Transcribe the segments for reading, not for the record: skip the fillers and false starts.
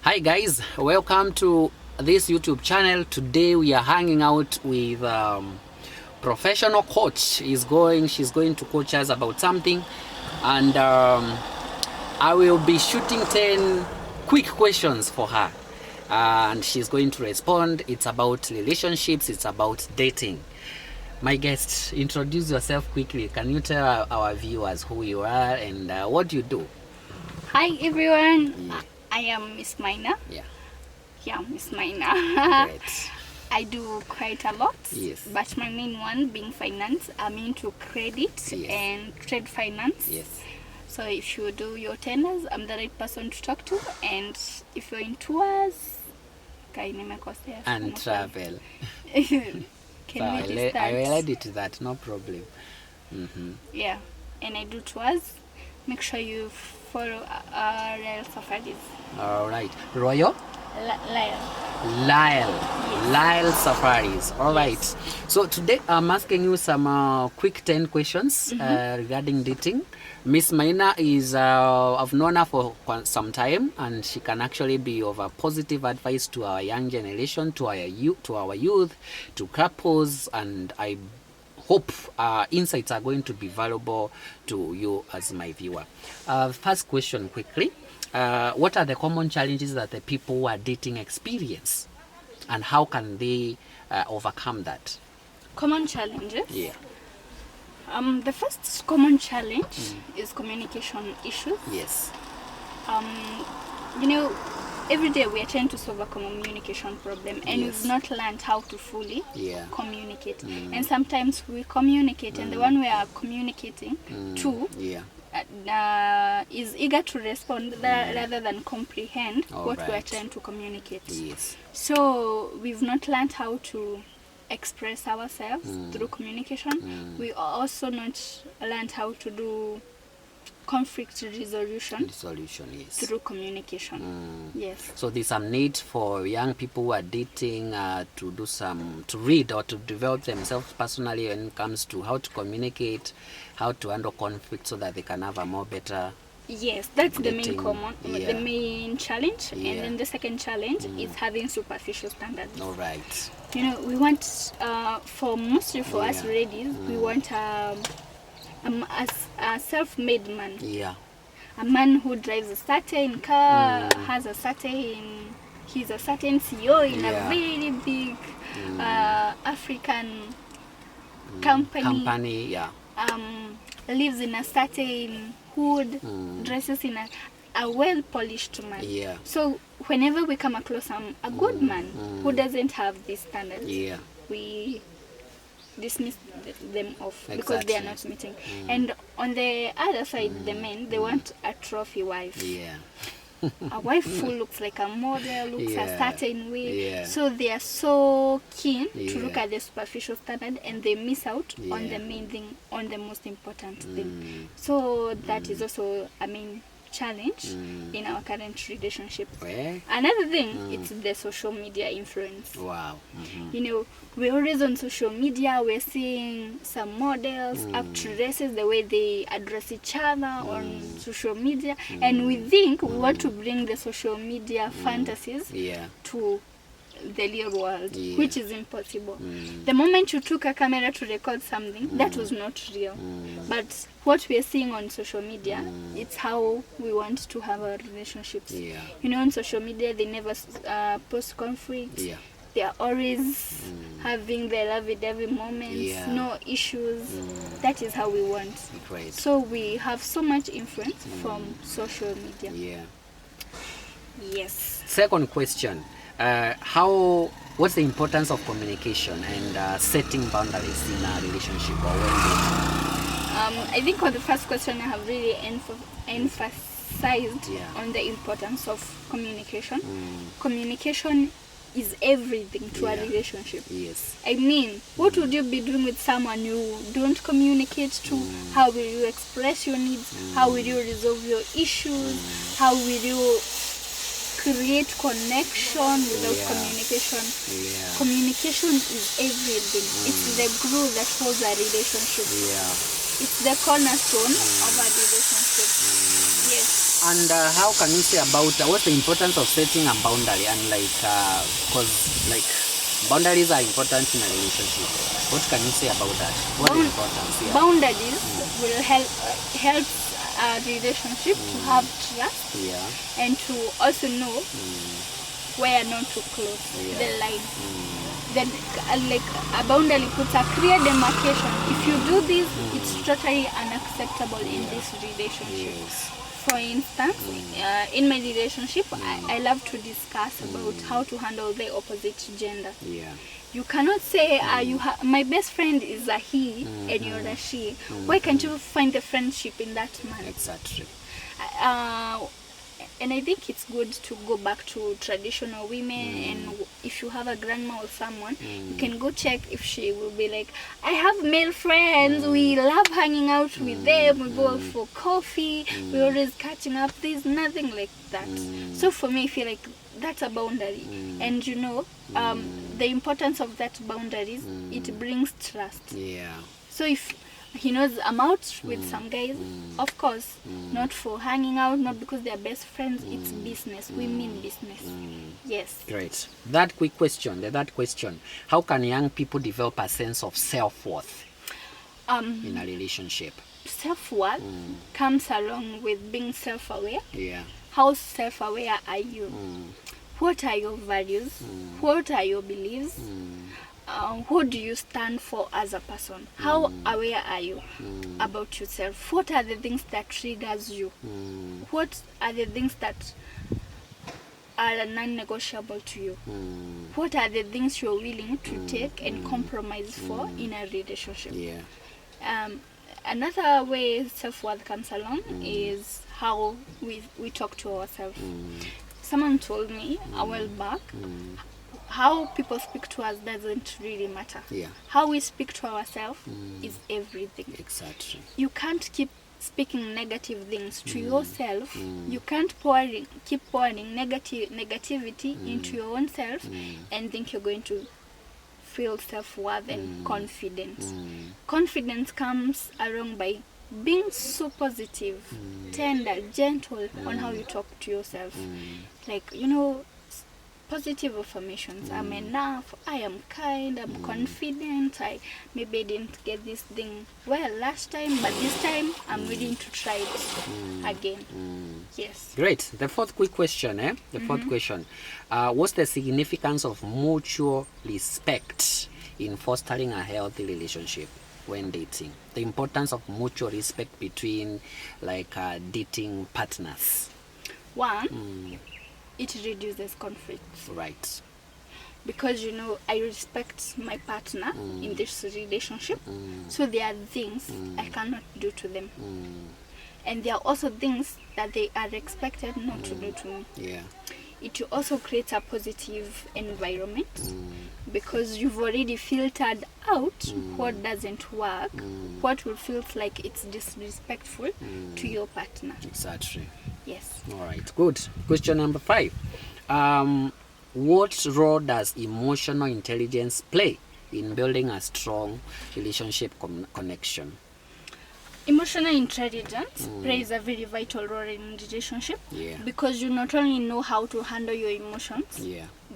Hi guys, welcome to this YouTube channel. Today we are hanging out with professional coach. She's going to coach us about something, and I will be shooting 10 quick questions for her, and she's going to respond. It's about relationships, it's about dating. My guest, introduce yourself quickly. Can you tell our viewers who you are and what you do? Hi everyone, Yeah. I am Miss Mina. Yeah. Miss Mina. Great. I do quite a lot, Yes. but my main one being finance. I'm into credit Yes. and trade finance. Yes. So if you do your tenors, I'm the right person to talk to. And if you're in tours, And travel. Can So we just start? I related to that, no problem. Yeah, and I do tours. Make sure you follow Lael Safaris. All right. Royal? Lael. Lael Safaris. All right. So today I'm asking you some quick 10 questions regarding dating. Miss Maina is, I've known her for some time, and she can actually be of a positive advice to our young generation, to our youth, to couples, and I hope insights are going to be valuable to you as my viewer. First question quickly. What are the common challenges that the people who are dating experience, and how can they overcome that? Common challenges? Yeah. The first common challenge is communication issues. Yes. Every day we are trying to solve a communication problem, and Yes. we've not learned how to fully Yeah. communicate. And sometimes we communicate, and the one we are communicating to Yeah. is eager to respond rather than comprehend All what we are right. trying to communicate. Yes. So we've not learned how to express ourselves through communication. We also not learned how to do conflict resolution Solution. Yes. through communication. Yes. So there's some need for young people who are dating to read or to develop themselves personally when it comes to how to communicate, how to handle conflict, so that they can have a more better. Yes, that's the main Dating, the main challenge. Yeah. And then the second challenge is having superficial standards. All right. We want, mostly for us Yeah. ladies, we want a self-made man. Yeah. A man who drives a certain car, he's a certain CEO in Yeah. a very big African company. Yeah. Lives in a certain hood, dresses in a well-polished man. Yeah. So whenever we come across a good man who doesn't have these standards, Yeah. we dismiss them off because they are not Exactly. meeting. And on the other side, the men, they want a trophy wife. Yeah. A wife who looks like a model, looks a Yeah. certain way. Yeah. So they are so keen to Yeah. look at the superficial standard, and they miss out on Yeah. the main thing, on the most important thing. So that is also a main challenge in our current relationship. Well, Another thing, it's the social media influence. wow. We're always on social media, we're seeing some models, actresses, the way they address each other on social media, and we think we want to bring the social media fantasies Yeah. to the real world, Yeah. which is impossible. The moment you took a camera to record something, that was not real. But what we are seeing on social media, it's how we want to have our relationships. Yeah. On social media, they never post conflict. Yeah. They are always having their lovey-dovey moments, Yeah. no issues. That is how we want. Great. So we have so much influence from social media. Yeah. Yes. Second question. What's the importance of communication and setting boundaries in a relationship or when dating? I think on the first question, I have really emphasized on the importance of communication. Communication is everything to a relationship. Yes. I mean, what would you be doing with someone you don't communicate to? How will you express your needs? How will you resolve your issues? How will you create connection without communication? Yeah. Communication is everything. It's the glue that holds a relationship. Yeah. It's the cornerstone of a relationship. Yes. And how can you say about what's the importance of setting a boundary? And like, because like boundaries are important in a relationship. What can you say about that? What is importance? Yeah. Boundaries will help a relationship to have trust, and to also know where not to cross the line. Then like a boundary puts a clear demarcation. If you do this, it's totally unacceptable in this relationship. For instance, in my relationship, I love to discuss about how to handle the opposite gender. You cannot say my best friend is a he and you're a she. Why can't you find the friendship in that manner? Exactly. And I think it's good to go back to traditional women, and if you have a grandma or someone, you can go check if she will be like, I have male friends, we love hanging out with them, we go out for coffee, we're always catching up. There's nothing like that. So for me, I feel like that's a boundary. And you know, the importance of that boundaries, it brings trust. So if he knows I'm out with some guys, of course, not for hanging out, not because they're best friends, it's business. We mean business. Yes. Great. That third question, how can young people develop a sense of self-worth in a relationship? Self-worth comes along with being self-aware. Yeah. How self-aware are you? What are your values? What are your beliefs? Who do you stand for as a person? How aware are you about yourself? What are the things that triggers you? What are the things that are non-negotiable to you? What are the things you're willing to take and compromise for in a relationship? Another way self-worth comes along is how we talk to ourselves. Someone told me a while back, how people speak to us doesn't really matter. How we speak to ourselves is everything. Exactly. You can't keep speaking negative things to yourself. You can't keep pouring negativity into your own self and think you're going to feel self-worth and confidence. Confidence comes along by being so positive, tender, gentle on how you talk to yourself. Like, you know, positive affirmations. I'm enough, I am kind, I'm confident, I maybe didn't get this thing well last time, but this time I'm willing to try it again. Yes. Great. The fourth quick question, The fourth question. What's the significance of mutual respect in fostering a healthy relationship when dating? The importance of mutual respect between like dating partners. One, it reduces conflicts. Right. Because, you know, I respect my partner in this relationship, so there are things I cannot do to them. And there are also things that they are expected not to do to me. It also creates a positive environment because you've already filtered out what doesn't work, what will feel like it's disrespectful to your partner. Exactly. Yes. All right, good. Question number 5. What role does emotional intelligence play in building a strong relationship connection? Emotional intelligence plays a very vital role in relationship because you not only know how to handle your emotions,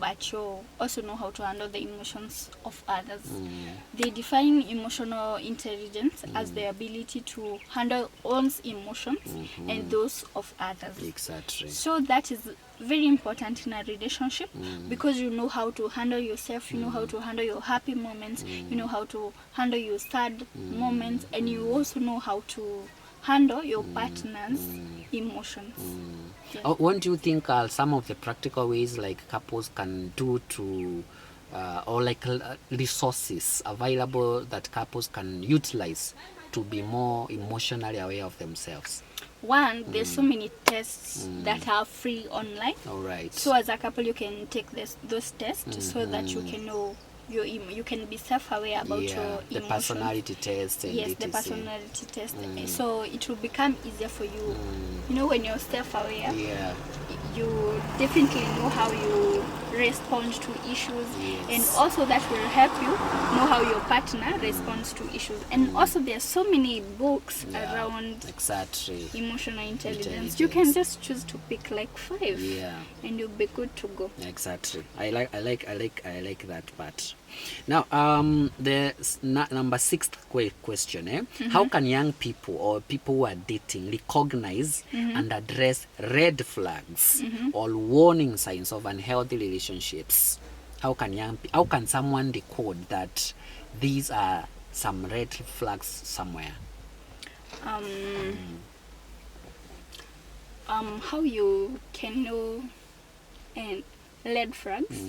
but you also know how to handle the emotions of others. They define emotional intelligence as the ability to handle one's emotions and those of others. Exactly. So that is very important in a relationship because you know how to handle yourself, you know how to handle your happy moments, you know how to handle your sad moments, and you also know how to handle your partner's emotions. Yes. What do you think are some of the practical ways like couples can do to or like resources available that couples can utilize to be more emotionally aware of themselves? One, there's so many tests that are free online. All right. So as a couple, you can take those tests so that you can know you can be self-aware about your the emotions. personality test and Yes, the etc. personality test. So it will become easier for you. You know, when you're self-aware, you definitely know how you respond to issues, and also that will help you know how your partner responds to issues. And also there are so many books around emotional intelligence. You can just choose to pick like 5, and you'll be good to go. Exactly. I like that part. Now, the number 6th question. How can young people or people who are dating recognize and address red flags or warning signs of unhealthy relationships? How can someone decode that these are some red flags somewhere? How you can know and red flags?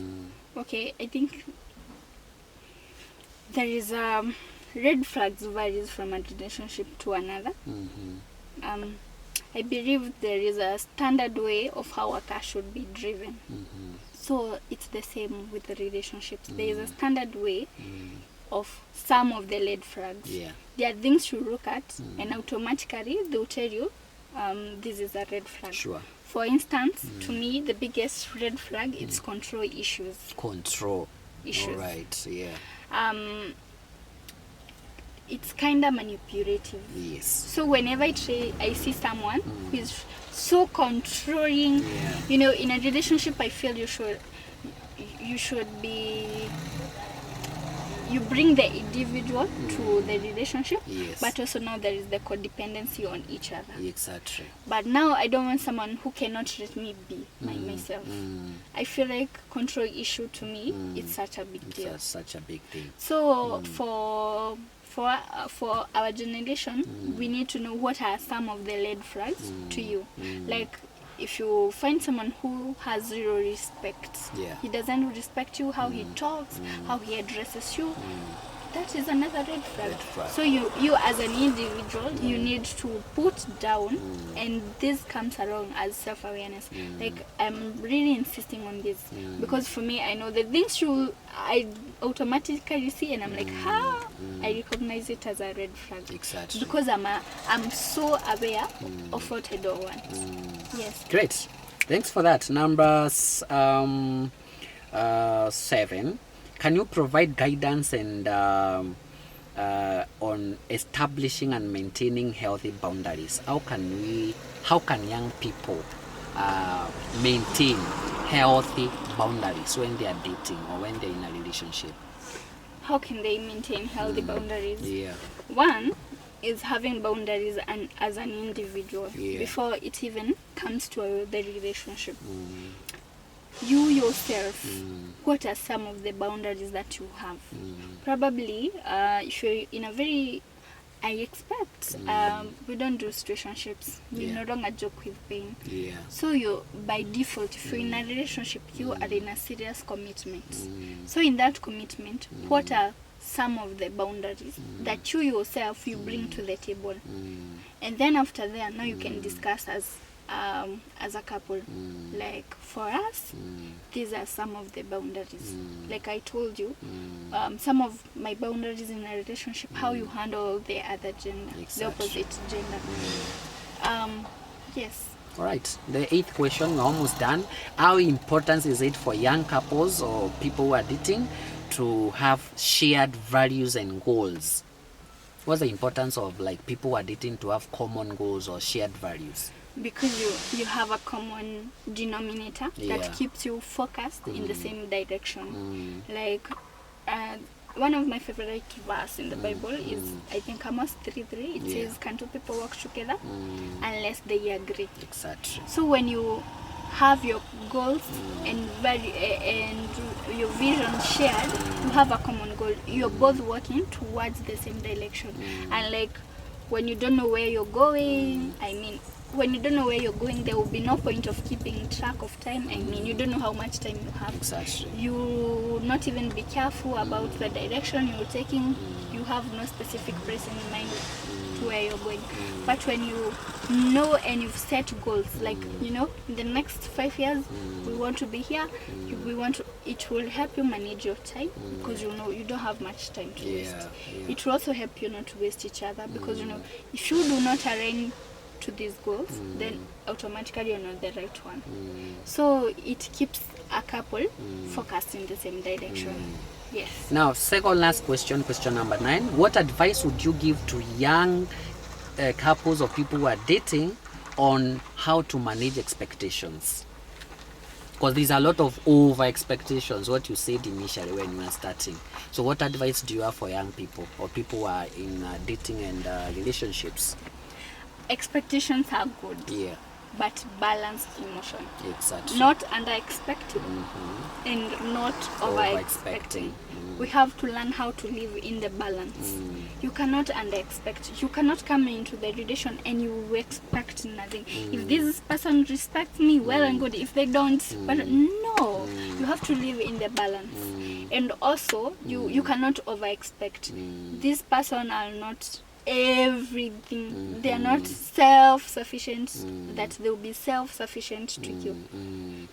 Okay, I think there is red flags varies from a relationship to another. I believe there is a standard way of how a car should be driven. So it's the same with the relationships. There is a standard way of some of the red flags. There are things to look at, and automatically they'll tell you this is a red flag. For instance, to me, the biggest red flag is control issues. Control issues. All right. It's kind of manipulative. Yes. So whenever I see someone who is so controlling, you know, in a relationship, I feel you should be, you bring the individual to the relationship, but also now there is the codependency on each other. Exactly. But now I don't want someone who cannot let me be myself. I feel like control issue to me it's such a big deal. Such a big thing. So for our generation, we need to know what are some of the red flags to you. Like, if you find someone who has zero respect, he doesn't respect you, how he talks, how he addresses you, that is another red flag. So you as an individual, you need to put down, and this comes along as self-awareness. Like, I'm really insisting on this, because for me, I know the things I automatically see, and I'm like, how? I recognize it as a red flag. Exactly. Because I'm so aware of what I don't want. Yes. Great. Thanks for that. Number 7. Can you provide guidance and on establishing and maintaining healthy boundaries? How can young people maintain healthy boundaries when they are dating or when they're in a relationship? How can they maintain healthy boundaries? Yeah. One is having boundaries as an individual before it even comes to the relationship. You yourself, what are some of the boundaries that you have? Probably, if you're in a very, I expect, we don't do situationships. We no longer joke with pain. So you, by default, if you're in a relationship, you are in a serious commitment. So in that commitment, what are some of the boundaries that you yourself you bring to the table? And then after that, now you can discuss as a couple. Like, for us, these are some of the boundaries. Like I told you, some of my boundaries in a relationship, how you handle the other gender, the opposite gender. Yes. All right. The 8th question, we're almost done. How important is it for young couples or people who are dating to have shared values and goals? What's the importance of, like, people who are dating to have common goals or shared values? Because you have a common denominator that keeps you focused in the same direction. Like, one of my favorite verse in the Bible is, I think, Amos 3:3. It says, "Can two people work together unless they agree?" Exactly. So when you have your goals and your vision shared, you have a common goal. You're both working towards the same direction. And like, when you don't know where you're going, when you don't know where you're going, there will be no point of keeping track of time. You don't know how much time you have. Exactly. You will not even be careful about the direction you're taking. You have no specific place in mind to where you're going. But when you know and you've set goals, like, you know, in the next 5 years we want to be here, we want to, it will help you manage your time, because you know you don't have much time to waste. It will also help you not to waste each other, because you know, if you do not align to these goals, then automatically you're not the right one. So it keeps a couple focused in the same direction. Yes. Now, second last question, question number 9. What advice would you give to young couples or people who are dating on how to manage expectations? Because there's a lot of over expectations, what you said initially when you were starting. So what advice do you have for young people or people who are in dating and relationships? Expectations are good. Yeah. But balanced emotion. Exactly. Not under expecting and not over expecting. We have to learn how to live in the balance. You cannot under expect. You cannot come into the relation and you expect nothing. If this person respects me, well and good. If they don't, but no. You have to live in the balance. And also, you cannot over expect. This person are not everything. They are not self-sufficient that they will be self-sufficient to you.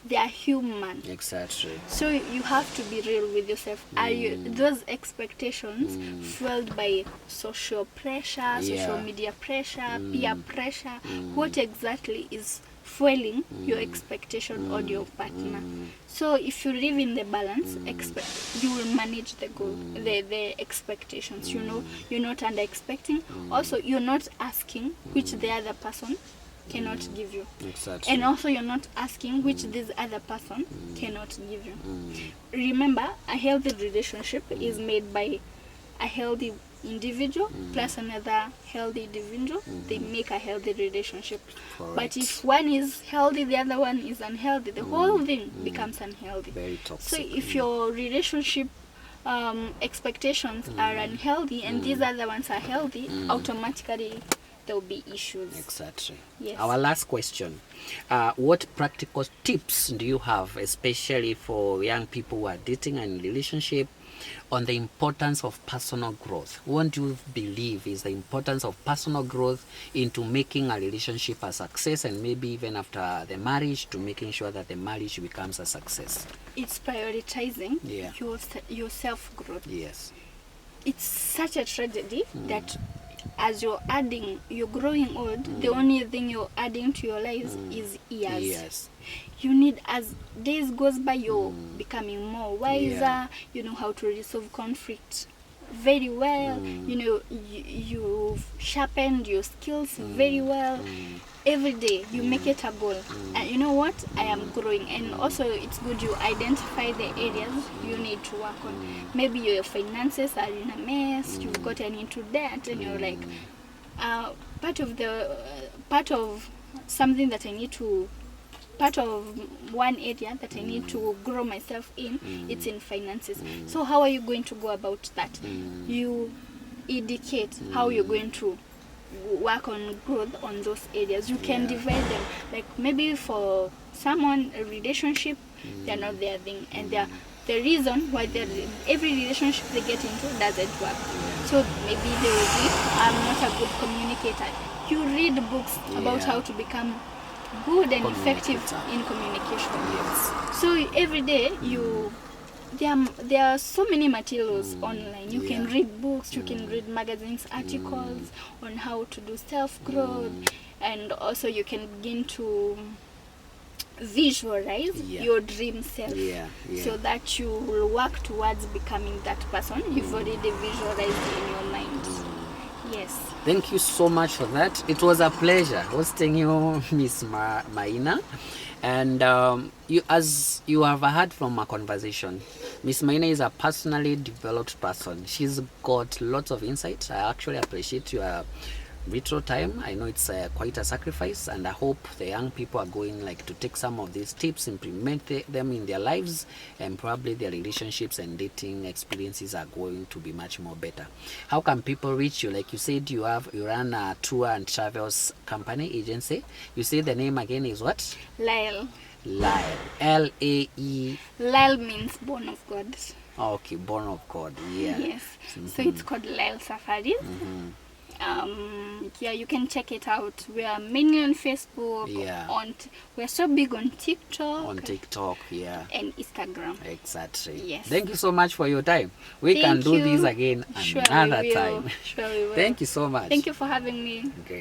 They are human. Exactly. So you have to be real with yourself. Are you those expectations fueled by social pressure, social media pressure, peer pressure? What exactly is fueling your expectation on your partner? So if you live in the balance, you will manage the goal, the expectations. You know, you're not under expecting. Also, you're not asking which the other person cannot give you. Exactly. And also, you're not asking which this other person cannot give you. Remember, a healthy relationship is made by a healthy individual plus another healthy individual. They make a healthy relationship. Correct. But if one is healthy, the other one is unhealthy, the whole thing becomes unhealthy. Very toxic. So if your relationship expectations are unhealthy and these other ones are healthy, automatically there will be issues. Exactly. Yes. Our last question. What practical tips do you have, especially for young people who are dating and in relationship, on the importance of personal growth? What do you believe is the importance of personal growth into making a relationship a success, and maybe even after the marriage, to making sure that the marriage becomes a success? It's prioritizing your self-growth. Yes. It's such a tragedy that as you're growing old, the only thing you're adding to your lives is years. Yes. You need, as days goes by, you're becoming more wiser. You know how to resolve conflict very well. You know, you've sharpened your skills very well. Every day you make it a goal, and you know what, I am growing. And also it's good you identify the areas you need to work on. Maybe your finances are in a mess, you've gotten into debt, and you're like, part of something that I need to, part of one area that I need to grow myself in, it's in finances. So how are you going to go about that? You indicate how you're going to work on growth on those areas. You can divide them. Like maybe for someone, a relationship, they're not their thing, and they're the reason why every relationship they get into doesn't work. So maybe they will be, I'm not a good communicator. You read books about how to become good and effective in communication. Yes. So every day there are so many materials online. You can read books, you can read magazines, articles on how to do self-growth, and also you can begin to visualize your dream self, so that you will work towards becoming that person you've already visualized in your mind. Yes. Thank you so much for that. It was a pleasure hosting you, Miss Maina. And as you have heard from our conversation, Miss Maina is a personally developed person. She's got lots of insights. I actually appreciate your retro time. I know it's quite a sacrifice, and I hope the young people are going to take some of these tips, implement them in their lives, and probably their relationships and dating experiences are going to be much more better. How can people reach you? Like you said, you run a tour and travels company agency. You say the name again is what? Lael. Lael. L-A-E. Lael means born of God. Okay, born of God. Yeah. Yes. So it's called Lael Safaris. Yeah, you can check it out. We are mainly on Facebook. Yeah. We're so big on TikTok. On TikTok, yeah. And Instagram. Exactly. Yes. Thank you so much for your time. We can Thank do you. this again Sure another we will. time. Sure we will. Thank you so much. Thank you for having me. Okay.